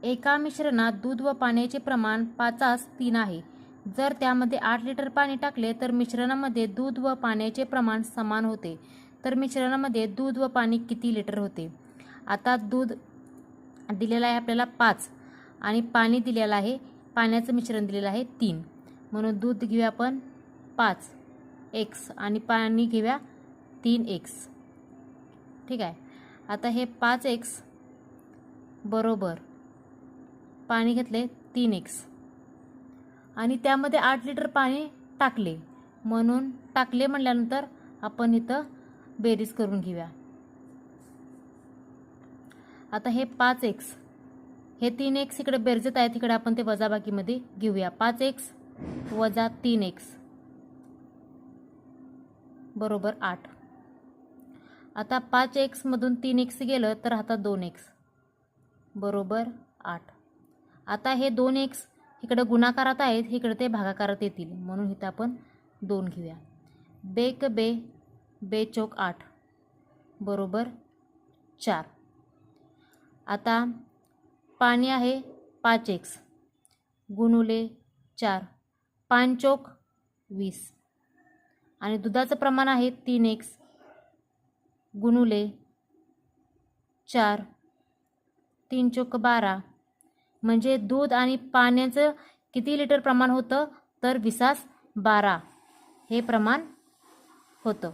एका मिश्रणात दूध व पाण्याचे प्रमाण 5:3 आहे. जर त्यामध्ये 8 लिटर पाणी टाकले तर मिश्रणामध्ये दूध व पाण्याचे प्रमाण समान होते. तर मिश्रणामध्ये दूध व पाणी किती लिटर होते? आता दूध दिलेलं आहे आपल्याला 5 आणि पाणी दिलेलं आहे, पाण्याचं मिश्रण दिलेलं आहे 3. म्हणून दूध घेऊया आपण 5x आणि पाणी घेऊया 3x. ठीक आहे. आता हे 5x बरोबर पाणी घेतले 3x आणि त्यामध्ये 8 लिटर पाणी टाकले, म्हणून टाकले म्हटल्यानंतर आपण इथं बेरीज करून घेऊया. आता हे 5x हे 3x इकडे बेरजेत आहे, तिकडे आपण ते वजाबाकीमध्ये घेऊया. 5x वजा 3x बरोबर 8. आता 5x मधून 3x गेलं तर आता 2x बरोबर 8. आता हे 2x इकडे गुणाकारात आहेत, इकडे ते भागाकारात येतील, म्हणून इथं आपण 2 घेऊया. बेक बे बेचोक 8 बरोबर 4. आता पाणी आहे 5x गुणुले 4 5 20 आणि दुधाचं प्रमाण आहे 3x गुणुले 4 3 चोक 12 म्हणजे दूध आणि पाण्याचं किती लिटर प्रमाण होतं तर 20:12 हे प्रमाण होतं.